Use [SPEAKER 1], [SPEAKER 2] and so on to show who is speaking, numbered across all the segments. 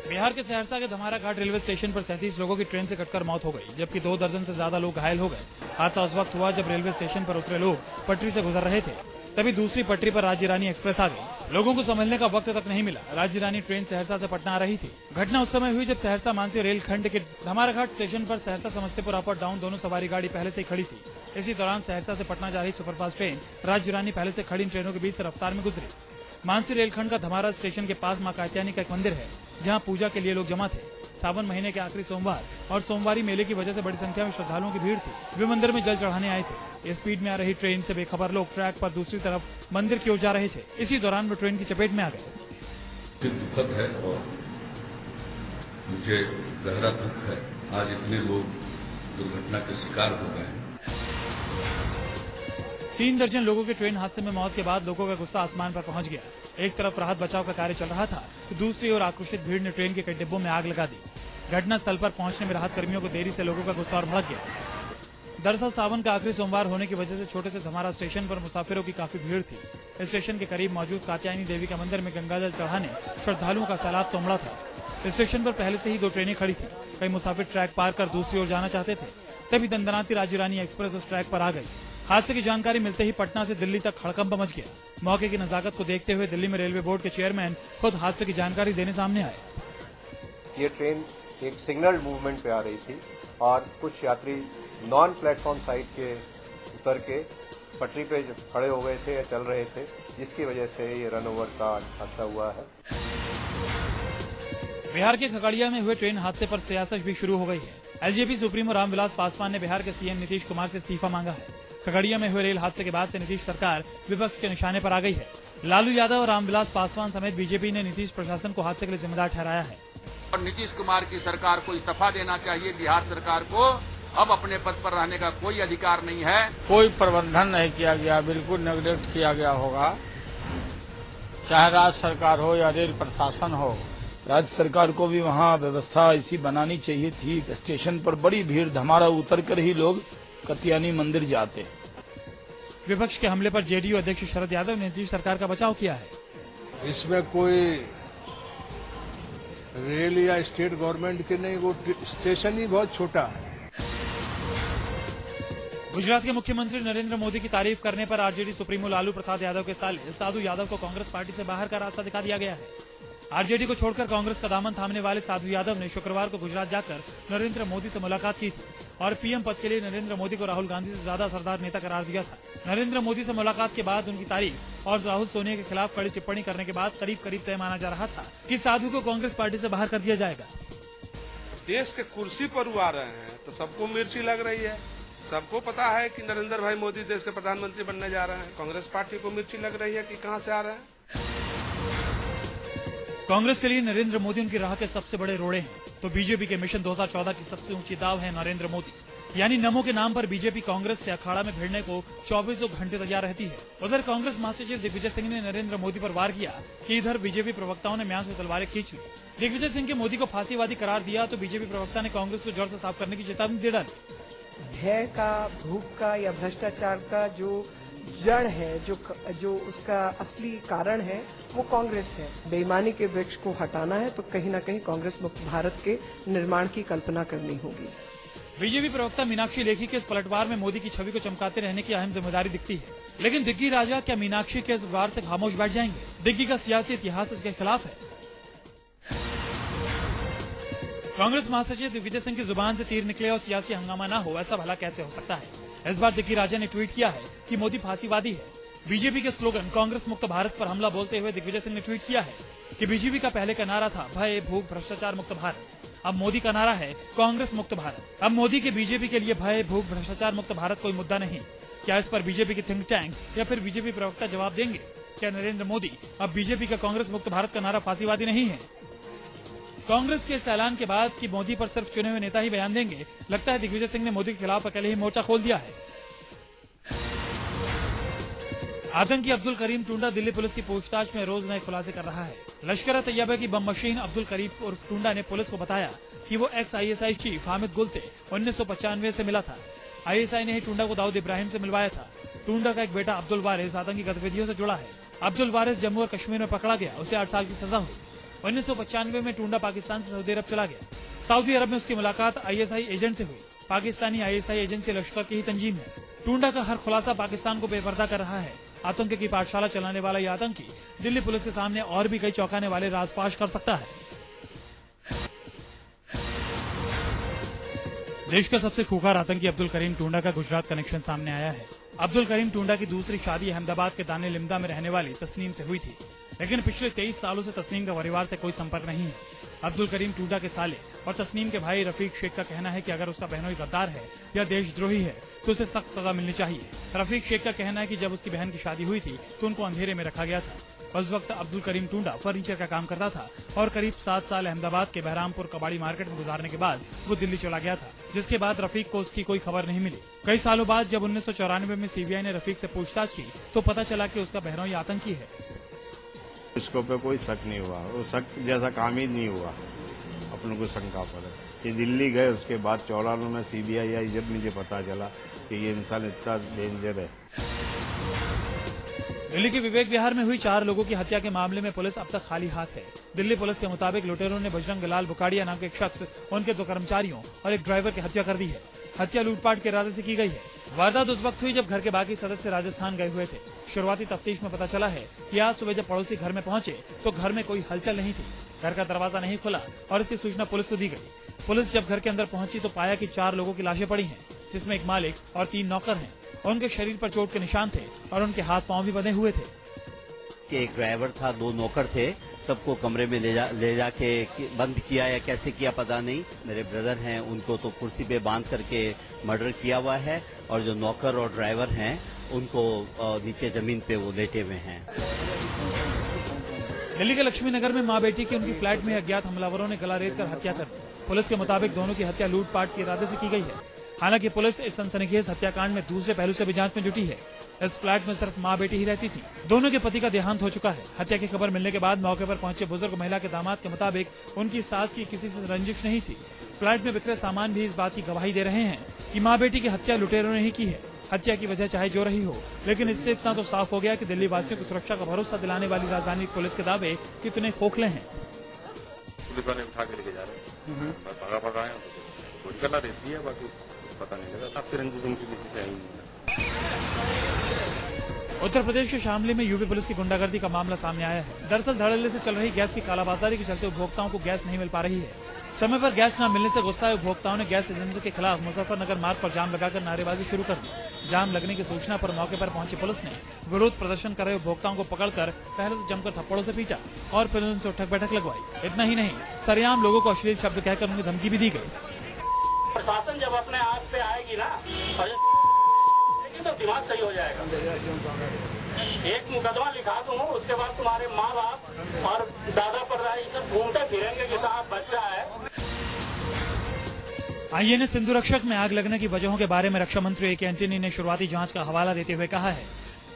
[SPEAKER 1] बिहार के सहरसा के धमारा घाट railway station पर 37 लोगों की ट्रेन से कटकर मौत हो गई, जबकि 2 दर्जन से ज्यादा लोग घायल हो गए। हादसा उस वक्त हुआ जब रेलवे स्टेशन पर उतरे लोग पटरी से गुजर रहे थे, तभी दूसरी पटरी पर राज्य रानी एक्सप्रेस आ गई। लोगों को संभलने का वक्त तक नहीं मिला। राज्य रानी ट्रेन सहरसा से पटना आ रही थी। घटना उस समय हुई जब सहरसा मानसी रेल खंड के धमारा घाट स्टेशन पर सहरसा समस्तीपुर अप और डाउन दोनों सवारी गाड़ी पहले से ही खड़ी थी। इसी दौरान सहरसा से पटना जा रही सुपरफास्ट ट्रेन राज्य रानी पहले से खड़ी ट्रेनों के बीच से रफ्तार में गुजरी। मानसी रेलखंड का धमारा स्टेशन के पास मां कात्यायनी का एक मंदिर है, जहां पूजा के लिए लोग जमा थे। सावन महीने के आखिरी सोमवार और सोमवारी मेले की वजह से बड़ी संख्या में श्रद्धालुओं की भीड़ थी। वे मंदिर में जल चढ़ाने आए थे। स्पीड में आ रही ट्रेन से बेखबर लोग ट्रैक पर दूसरी तरफ मंदिर की ओर जा रहे थे। इसी दौरान वे ट्रेन की चपेट में आ गए।
[SPEAKER 2] दुखद है और मुझे गहरा दुख है, आज इतने लोग दुर्घटना के शिकार हो गए हैं।
[SPEAKER 1] 3 दर्जन लोगों के ट्रेन हादसे में मौत के बाद लोगों का गुस्सा आसमान पर पहुंच गया। एक तरफ राहत बचाव का कार्य चल रहा था तो दूसरी ओर आक्रोशित भीड़ ने ट्रेन के कई डिब्बों में आग लगा दी। घटना स्थल पर पहुंचने में राहत कर्मियों को देरी से लोगों का गुस्सा और भड़क गया। दरअसल सावन का आखिरी सोमवार होने की वजह से छोटे से धमारा स्टेशन पर मुसाफिरों की काफी भीड़ थी। स्टेशन के करीब मौजूद कात्यायनी देवी का मंदिर में गंगाजल चढ़ाने श्रद्धालुओं का सैलाब तो उमड़ा था। स्टेशन पर पहले से ही 2 ट्रेनें खड़ी थी। कई मुसाफिर ट्रैक पार कर दूसरी ओर जाना चाहते थे, तभी दंदनाती राज्य रानी एक्सप्रेस उस ट्रैक पर आ गई। हादसे की जानकारी मिलते ही पटना से दिल्ली तक हड़कंप मच गया। मौके की नजाकत को देखते हुए दिल्ली में रेलवे बोर्ड के चेयरमैन खुद हादसे की जानकारी देने सामने आए।
[SPEAKER 3] ये ट्रेन एक सिग्नल मूवमेंट पे आ रही थी और कुछ यात्री नॉन प्लेटफॉर्म साइड के उतर के पटरी पे खड़े हो गए थे या चल रहे थे, जिसकी वजह से ये रन ओवर का हादसा हुआ है।
[SPEAKER 1] बिहार के खगड़िया में हुए ट्रेन हादसे पर सियासत भी शुरू हो गई है। एलजेपी सुप्रीमो रामविलास पासवान ने बिहार के सीएम नीतीश कुमार से इस्तीफा मांगा है। खगड़िया में हुए रेल हादसे के बाद से नीतीश सरकार विपक्ष के निशाने पर आ गई है। लालू यादव और रामविलास पासवान समेत बीजेपी ने नीतीश प्रशासन को हादसे के लिए जिम्मेदार ठहराया है।
[SPEAKER 4] और नीतीश कुमार की सरकार को इस्तीफा देना चाहिए। बिहार सरकार को अब अपने पद पर रहने का कोई अधिकार नहीं है।
[SPEAKER 5] कोई प्रबंधन नहीं किया गया, बिल्कुल नेग्लेक्ट किया गया होगा, चाहे राज्य सरकार हो या रेल प्रशासन हो।
[SPEAKER 6] राज्य सरकार को भी वहाँ व्यवस्था ऐसी बनानी चाहिए थी। स्टेशन पर बड़ी भीड़, धमारा उतर कर ही लोग कात्यायनी मंदिर जाते।
[SPEAKER 1] विपक्ष के हमले पर जेडीयू अध्यक्ष शरद यादव ने नीतीश सरकार का बचाव किया है।
[SPEAKER 7] इसमें कोई रेल या स्टेट गवर्नमेंट के नहीं, वो स्टेशन ही बहुत छोटा है।
[SPEAKER 1] गुजरात के मुख्यमंत्री नरेंद्र मोदी की तारीफ करने पर आरजेडी सुप्रीमो लालू प्रसाद यादव के साले साधु यादव को कांग्रेस पार्टी से बाहर का रास्ता दिखा दिया गया है। आरजेडी को छोड़कर कांग्रेस का दामन थामने वाले साधु यादव ने शुक्रवार को गुजरात जाकर नरेंद्र मोदी से मुलाकात की थी और पीएम पद के लिए नरेंद्र मोदी को राहुल गांधी से ज्यादा असरदार नेता करार दिया था। नरेंद्र मोदी से मुलाकात के बाद उनकी तारीफ और राहुल सोनिया के खिलाफ कड़ी टिप्पणी करने के बाद करीब करीब तय माना जा रहा था कि साधु को कांग्रेस पार्टी से बाहर कर दिया जाएगा।
[SPEAKER 8] देश के कुर्सी पर वो आ रहे हैं तो सबको मिर्ची लग रही है। सबको पता है कि नरेंद्र भाई मोदी देश के प्रधानमंत्री बनने जा रहे हैं। कांग्रेस पार्टी को मिर्ची लग रही है कि कहां से आ रहे हैं।
[SPEAKER 1] कांग्रेस के लिए नरेंद्र मोदी उनकी राह के सबसे बड़े रोड़े हैं, तो बीजेपी के मिशन 2014 की सबसे ऊंची दाव है नरेंद्र मोदी। यानी नमो के नाम पर बीजेपी कांग्रेस से अखाड़ा में भिड़ने को 24 घंटे तैयार रहती है। उधर कांग्रेस महासचिव दिग्विजय सिंह ने नरेंद्र मोदी पर वार किया कि इधर बीजेपी प्रवक्ताओं ने म्यान से तलवारें खींच ली। दिग्विजय सिंह के मोदी को फांसीवादी करार दिया तो बीजेपी प्रवक्ता ने कांग्रेस को जड़ से साफ करने की चेतावनी दे डाली।
[SPEAKER 9] भय का, भूख का या भ्रष्टाचार का जो जड़ है, जो उसका असली कारण है, वो कांग्रेस है। बेईमानी के वृक्ष को हटाना है तो कहीं न कहीं कांग्रेस मुक्त भारत के निर्माण की कल्पना करनी होगी।
[SPEAKER 1] बीजेपी प्रवक्ता मीनाक्षी लेखी के इस पलटवार में मोदी की छवि को चमकाते रहने की अहम जिम्मेदारी दिखती है। लेकिन दिग्गी राजा क्या मीनाक्षी के इस वार से खामोश बैठ जाएंगे? दिग्गी का सियासी इतिहास इसके खिलाफ है। कांग्रेस महासचिव दिग्विजय सिंह की जुबान से तीर निकले और सियासी हंगामा न हो, ऐसा भला कैसे हो सकता है? इस बार दिग्गी राजा ने ट्वीट किया है कि मोदी फांसीवादी है। बीजेपी के स्लोगन कांग्रेस मुक्त भारत पर हमला बोलते हुए दिग्विजय सिंह ने ट्वीट किया है कि बीजेपी का पहले का नारा था भय, भूख, भ्रष्टाचार मुक्त भारत। अब मोदी का नारा है कांग्रेस मुक्त भारत। अब मोदी के बीजेपी के लिए भय, भूख, भ्रष्टाचार मुक्त भारत कोई मुद्दा नहीं। क्या इस पर बीजेपी की थिंक टैंक या फिर बीजेपी प्रवक्ता जवाब देंगे? क्या नरेंद्र मोदी अब बीजेपी का कांग्रेस मुक्त भारत का नारा फांसीवादी नहीं है? कांग्रेस के इस ऐलान के बाद कि मोदी पर सिर्फ चुने हुए नेता ही बयान देंगे, लगता है दिग्विजय सिंह ने मोदी के खिलाफ अकेले ही मोर्चा खोल दिया है। आतंकी अब्दुल करीम टुंडा दिल्ली पुलिस की पूछताछ में रोज नए खुलासे कर रहा है। लश्कर-ए-तैयबा की बम मशीन अब्दुल करीम उर्फ टुंडा ने पुलिस को बताया कि वो एक्स ISI चीफ हामिद गुल से 1995 से मिला था। ISI ने ही टुंडा को दाऊद इब्राहिम से मिलवाया था। टुंडा का एक बेटा अब्दुल वारिस आतंकी गतिविधियों से जुड़ा है। अब्दुल वारिस जम्मू और कश्मीर में पकड़ा गया, उसे 8 साल की सजा हुई। 1995 में टुंडा पाकिस्तान से सऊदी अरब चला गया। सऊदी अरब में उसकी मुलाकात ISI एजेंट से हुई। पाकिस्तानी ISI एजेंसी लश्कर की ही तंजीम है। टुंडा का हर खुलासा पाकिस्तान को बेपर्दा कर रहा है। आतंक की पाठशाला चलाने वाला यह आतंकी दिल्ली पुलिस के सामने और भी कई चौंकाने वाले राज फाश कर सकता है। देश का सबसे खूंखार आतंकी अब्दुल करीम टुंडा का गुजरात कनेक्शन सामने आया है। अब्दुल करीम टुंडा की दूसरी शादी अहमदाबाद के दाने लिमदा में रहने वाली तस्नीम से हुई थी, लेकिन पिछले 23 सालों से तस्नीम का परिवार से कोई संपर्क नहीं है। अब्दुल करीम टुंडा के साले और तस्नीम के भाई रफीक शेख का कहना है कि अगर उसका बहनोई गद्दार है या देशद्रोही है तो उसे सख्त सजा मिलनी चाहिए। रफीक शेख का कहना है कि जब उसकी बहन की शादी हुई थी तो उनको अंधेरे में रखा गया था। उस वक्त अब्दुल करीम टुंडा फर्नीचर का काम करता था और करीब 7 साल अहमदाबाद के बहरामपुर कबाड़ी मार्केट में गुजारने के बाद वो दिल्ली चला गया था, जिसके बाद रफीक को उसकी कोई खबर नहीं मिली। कई सालों बाद जब 1994 में CBI ने रफीक से पूछताछ की तो पता चला कि उसका बहनोई आतंकी है।
[SPEAKER 10] इसको पे कोई शक नहीं हुआ, वो शक जैसा काम ही नहीं हुआ। अपने को शंका पड़े कि दिल्ली गए, उसके बाद 94 में CBI आई, जब मुझे पता चला कि ये इंसान इतना डेंजर है।
[SPEAKER 1] दिल्ली के विवेक विहार में हुई 4 लोगों की हत्या के मामले में पुलिस अब तक खाली हाथ है। दिल्ली पुलिस के मुताबिक लुटेरों ने बजरंग लाल बुकाड़िया नाम के एक शख्स, उनके 2 कर्मचारियों और एक ड्राइवर की हत्या कर दी है। हत्या लूटपाट के इरादे से की गई है। वारदात उस वक्त हुई जब घर के बाकी सदस्य राजस्थान गए हुए थे। शुरुआती तफ्तीश में पता चला है कि आज सुबह जब पड़ोसी घर में पहुंचे तो घर में कोई हलचल नहीं थी। घर का दरवाजा नहीं खुला और इसकी सूचना पुलिस को दी गई। पुलिस जब घर के अंदर पहुंची तो पाया कि 4 लोगों की लाशें पड़ी हैं, जिसमें एक मालिक और 3 नौकर हैं। उनके शरीर पर चोट के निशान थे और उनके हाथ पांव भी बंधे हुए थे।
[SPEAKER 11] कि एक ड्राइवर था, 2 नौकर थे, सबको कमरे में ले जाके बंद किया या कैसे किया पता नहीं। मेरे ब्रदर हैं, उनको तो कुर्सी पे बांध करके मर्डर किया हुआ है और जो नौकर और ड्राइवर हैं उनको नीचे जमीन पे वो लेटे हुए हैं।
[SPEAKER 1] दिल्ली के लक्ष्मी नगर में मां बेटी की उनकी फ्लैट में अज्ञात हमलावरों ने गला रेत कर हत्या कर दी। पुलिस के मुताबिक दोनों की हत्या लूटपाट के इरादे से की गई है। हालांकि पुलिस इस सनसनीखेज हत्याकांड में दूसरे पहलू से भी जांच में जुटी है। इस फ्लैट में सिर्फ मां बेटी ही रहती थी। दोनों के पति का देहांत हो चुका है। हत्या की खबर मिलने के बाद मौके पर पहुंचे बुजुर्ग महिला के दामाद के मुताबिक उनकी सास की किसी से रंजिश नहीं थी। फ्लैट में बिखरे सामान भी इस बात की गवाही दे रहे हैं कि मां बेटी की हत्या लुटेरों ने ही की है। हत्या की वजह चाहे जो रही हो, लेकिन इससे इतना तो साफ हो गया कि दिल्ली वासियों की सुरक्षा का भरोसा दिलाने वाली राजधानी पुलिस के दावे कितने खोखले हैं।
[SPEAKER 12] पुलिस वाले उठा के लेके जा रहे हैं, भागा है, गोली करना रहती है, बाकी पता नहीं लगा। फिर किसी से
[SPEAKER 1] उत्तर प्रदेश के शामली में यूपी पुलिस की गुंडागर्दी का मामला सामने आया है। दरअसल धड़ल्ले से चल रही गैस की कालाबाजारी के चलते उपभोक्ताओं को गैस नहीं मिल पा रही है। समय पर गैस न मिलने से गुस्साए उपभोक्ताओं ने गैस एजेंसी के खिलाफ मुजफ्फरनगर मार्ग पर जाम लगाकर नारेबाजी शुरू कर दी। जाम लगने की सूचना पर मौके पर पहुंची पुलिस ने विरोध प्रदर्शन कर रहे उपभोक्ताओं को पकड़कर पहले तो जमकर थप्पड़ों से पीटा और फिर उनसे उठक बैठक लगवाई। इतना ही नहीं, सरेआम लोगों को अश्लील शब्द कहकर उन्हें धमकी भी दी गई।
[SPEAKER 13] प्रशासन जब अपने आप पे आएगी ना तो दिमाग सही हो जाएगा। एक मुकदमा लिखा दूं, उसके बाद तुम्हारे माँ बाप और दादा परदादा सब घूमते फिरेंगे कि साहब बच्चा है।
[SPEAKER 1] INS सिंधु रक्षक में आग लगने की वजहों के बारे में रक्षा मंत्री A.K. एंटनी ने शुरुआती जांच का हवाला देते हुए कहा है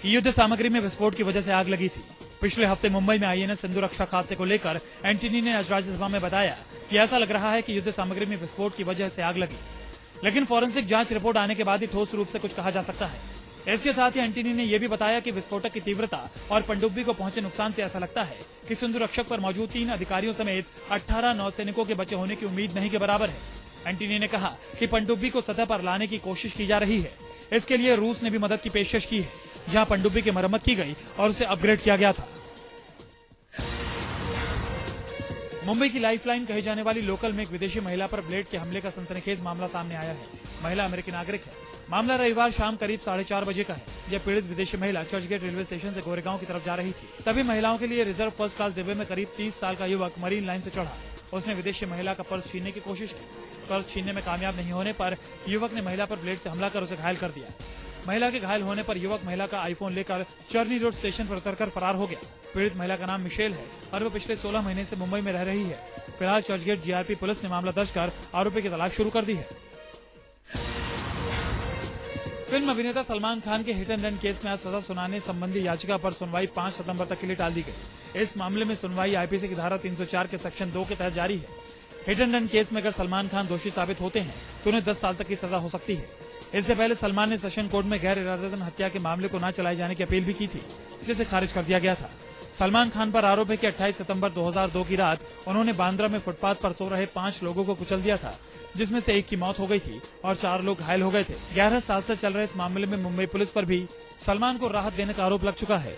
[SPEAKER 1] कि युद्ध सामग्री में विस्फोट की वजह से आग लगी थी। पिछले हफ्ते मुंबई में INS सिंधु रक्षक हादसे को लेकर एंटनी ने आज राज्यसभा में बताया कि ऐसा लग रहा है कि युद्ध सामग्री में विस्फोट की वजह से आग लगी, लेकिन फॉरेंसिक जांच रिपोर्ट आने के बाद ही ठोस रूप से कुछ कहा जा सकता है। इसके साथ ही एंटनी ने यह भी बताया कि विस्फोटक की तीव्रता और पनडुब्बी को पहुंचे नुकसान से ऐसा लगता है कि सिंधु रक्षक पर मौजूद 3 अधिकारियों समेत 18 नौसैनिकों के बचे होने की उम्मीद नहीं के बराबर है। एंटनी ने कहा कि पनडुब्बी को सतह पर लाने की कोशिश की जा रही है। इसके लिए रूस ने भी मदद की पेशकश की है, जहां पनडुब्बी की मरम्मत की गई और उसे अपग्रेड किया गया था। मुंबई की लाइफलाइन कही जाने वाली लोकल में एक विदेशी महिला पर ब्लेड के हमले का सनसनीखेज मामला सामने आया है। महिला अमेरिकी नागरिक है। मामला रविवार शाम करीब 4:30 बजे का है, जब पीड़ित विदेशी महिला चर्चगेट रेलवे स्टेशन से गोरेगांव की तरफ जा रही थी। तभी महिलाओं के लिए रिजर्व फर्स्ट क्लास डिब्बे में करीब 30 साल का युवक मरीन लाइन से चढ़ा। उसने विदेशी महिला का पर्स छीनने की कोशिश की। पर्स छीनने में कामयाब नहीं होने पर युवक ने महिला पर ब्लेड से हमला कर उसे घायल कर दिया। महिला के घायल होने पर युवक महिला का आईफोन लेकर चर्नी रोड स्टेशन पर उतरकर फरार हो गया। पीड़ित महिला का नाम मिशेल है और वो पिछले 16 महीने से मुंबई में रह रही है। फिलहाल चर्चगेट GRP पुलिस ने मामला दर्ज कर आरोपी की तलाश शुरू कर दी है। फिल्म अभिनेता सलमान खान के हिट एंड रन केस में आज सजा सुनाने संबंधी याचिका पर सुनवाई 5 सितंबर तक के लिए टाल दी गई। इस मामले में सुनवाई IPC की धारा 304 के सेक्शन 2 के तहत जारी है। हिट एंड रन केस में अगर सलमान खान दोषी साबित होते हैं तो उन्हें 10 साल तक की सजा हो सकती है। इससे पहले सलमान ने सेशन कोर्ट में गैर इरादतन हत्या के मामले को न चलाए जाने की अपील भी की थी, जिसे खारिज कर दिया गया था। सलमान खान पर आरोप है कि 28 सितंबर 2002 की रात उन्होंने बांद्रा में फुटपाथ पर सो रहे 5 लोगों को कुचल दिया था, जिसमें से एक की मौत हो गई थी और 4 लोग घायल हो गए थे। 11 साल से चल रहे इस मामले में मुंबई पुलिस पर भी सलमान को राहत देने का आरोप लग चुका है।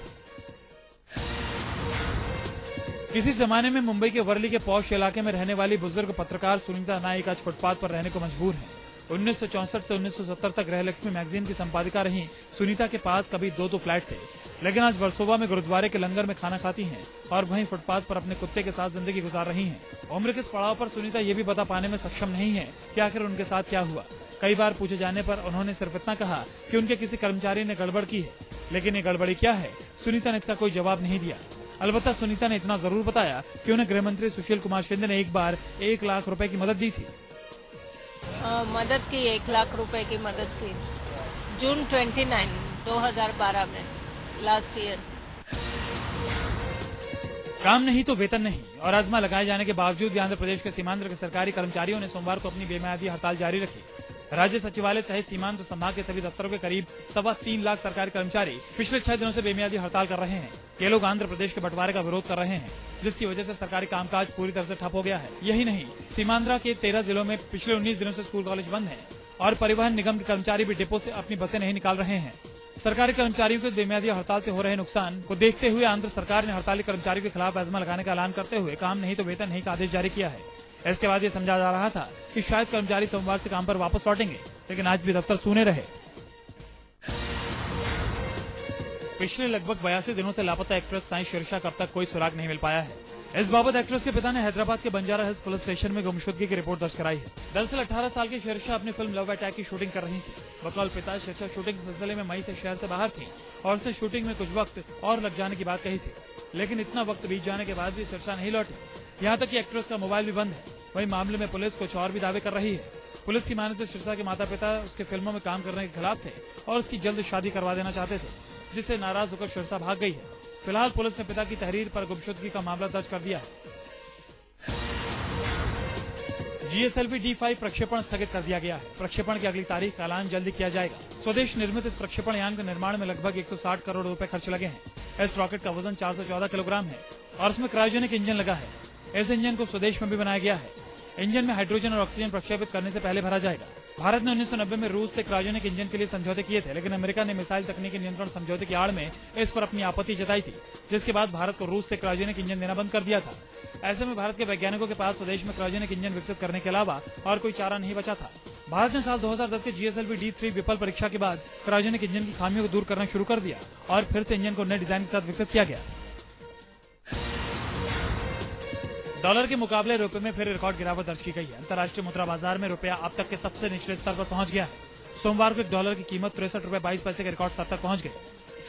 [SPEAKER 1] किसी जमाने में मुंबई के वर्ली के पौष इलाके में रहने वाली बुजुर्ग पत्रकार सुनीता नाइक आज फुटपाथ पर रहने को मजबूर है। 1964 से 1970 तक गृहलक्ष्मी मैगजीन की संपादिका रही सुनीता के पास कभी 2 फ्लैट थे, लेकिन आज वर्सोवा में गुरुद्वारे के लंगर में खाना खाती हैं और वहीं फुटपाथ पर अपने कुत्ते के साथ जिंदगी गुजार रही हैं। उम्र के इस पड़ाव पर सुनीता ये भी बता पाने में सक्षम नहीं है कि आखिर उनके साथ क्या हुआ। कई बार पूछे जाने पर उन्होंने सिर्फ इतना कहा कि उनके किसी कर्मचारी ने गड़बड़ की है, लेकिन ये गड़बड़ी क्या है, सुनीता ने इसका कोई जवाब नहीं दिया। अलबत्ता सुनीता ने इतना जरूर बताया कि उन्हें गृह मंत्री सुशील कुमार शिंदे ने एक बार 1 लाख रुपए की मदद दी थी।
[SPEAKER 14] मदद की 1 लाख रुपए की मदद की जून 29, 2012 में लास्ट ईयर।
[SPEAKER 1] काम नहीं तो वेतन नहीं और आजमा लगाए जाने के बावजूद भी आंध्र प्रदेश के सीमांध्र के सरकारी कर्मचारियों ने सोमवार को अपनी बेमियादी हड़ताल जारी रखी। राज्य सचिवालय सहित सीमांत संभाग के सभी दफ्तरों के करीब 3.25 लाख सरकारी कर्मचारी पिछले 6 दिनों से बेमियादी हड़ताल कर रहे हैं। ये लोग आंध्र प्रदेश के बंटवारे का विरोध कर रहे हैं, जिसकी वजह से सरकारी कामकाज पूरी तरह से ठप हो गया है। यही नहीं, सीमांध्र के 13 जिलों में पिछले 19 दिनों से स्कूल कॉलेज बंद हैं और परिवहन निगम के कर्मचारी भी डिपो से अपनी बसें नहीं निकाल रहे हैं। सरकारी कर्मचारियों के बेमियादी हड़ताल से हो रहे नुकसान को देखते हुए आंध्र सरकार ने हड़ताली कर्मचारियों के खिलाफ आजमा लगाने का ऐलान करते हुए काम नहीं तो वेतन नहीं का आदेश जारी किया है। इसके बाद ये समझा जा रहा था कि शायद कर्मचारी सोमवार से काम पर वापस लौटेंगे, लेकिन आज भी दफ्तर सूने रहे। पिछले लगभग 82 दिनों से लापता एक्ट्रेस साई शीर्षा का अब तक कोई सुराग नहीं मिल पाया है। इस बाबत एक्ट्रेस के पिता ने हैदराबाद के बंजारा हिल्स पुलिस स्टेशन में गुमशुदगी की रिपोर्ट दर्ज कराई है। दरअसल 18 साल की शीर्षा अपनी फिल्म लव अटैक की शूटिंग कर रही थी। बकौल पिता शीर्षा शूटिंग सिलसिले में मई से शहर से बाहर थी और उसने शूटिंग में कुछ वक्त और लग जाने की बात कही थी, लेकिन इतना वक्त बीत जाने के बाद भी शीर्षा नहीं लौटी। यहाँ तक कि एक्ट्रेस का मोबाइल भी बंद है। वही मामले में पुलिस कुछ और भी दावे कर रही है। पुलिस की माने तो शीर्षा के माता पिता उसके फिल्मों में काम करने के खिलाफ थे और उसकी जल्द शादी करवा देना चाहते थे, जिससे नाराज होकर शीर्षा भाग गई है। फिलहाल पुलिस ने पिता की तहरीर पर गुमशुदगी का मामला दर्ज कर दिया है। GSLV D5 प्रक्षेपण स्थगित कर दिया गया है। प्रक्षेपण की अगली तारीख का ऐलान जल्दी किया जाएगा। स्वदेश निर्मित इस प्रक्षेपण यान के निर्माण में लगभग 160 करोड़ रुपए खर्च लगे हैं। इस रॉकेट का वजन 414 किलोग्राम है और इसमें क्रायोजेनिक इंजन लगा है। इस इंजन को स्वदेश में भी बनाया गया है। इंजन में हाइड्रोजन और ऑक्सीजन प्रक्षेपित करने से पहले भरा जाएगा। भारत ने 1990 में रूस से क्रायोजेनिक इंजन के लिए समझौते किए थे, लेकिन अमेरिका ने मिसाइल तकनीकी नियंत्रण समझौते की आड़ में इस पर अपनी आपत्ति जताई थी, जिसके बाद भारत को रूस से क्रायोजेनिक इंजन देना बंद कर दिया था। ऐसे में भारत के वैज्ञानिकों के पास स्वदेश में क्रायोजेनिक इंजन विकसित करने के अलावा और कोई चारा नहीं बचा था। भारत ने साल 2010 के GSLV D3 विफल परीक्षा के बाद क्रायोजेनिक इंजन की खामियों को दूर करना शुरू कर दिया और फिर से इंजन को नए डिजाइन के साथ विकसित किया गया। डॉलर के मुकाबले रुपए में फिर रिकॉर्ड गिरावट दर्ज की गई है। अंतर्राष्ट्रीय मुद्रा बाजार में रुपया अब तक के सबसे निचले स्तर पर पहुंच गया है। सोमवार को $1 की कीमत 63 रुपए 22 पैसे के रिकॉर्ड स्तर तक पहुंच गई।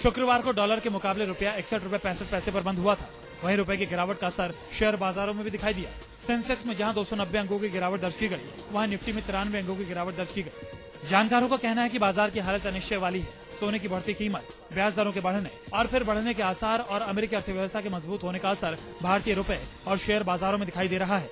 [SPEAKER 1] शुक्रवार को डॉलर के मुकाबले रुपया 61 रुपए 65 पैसे पर बंद हुआ था। वहीं रुपए की गिरावट का असर शेयर बाजारों में भी दिखाई दिया। सेंसेक्स में जहां 290 अंकों की गिरावट दर्ज की गई, वहां निफ्टी में 93 अंकों की गिरावट दर्ज की गई। जानकारों का कहना है कि बाजार की हालत अनिश्चय वाली है। सोने की बढ़ती कीमत, ब्याज दरों के बढ़ने और फिर बढ़ने के आसार और अमेरिकी अर्थव्यवस्था के मजबूत होने का असर भारतीय रुपए और शेयर बाजारों में दिखाई दे रहा है।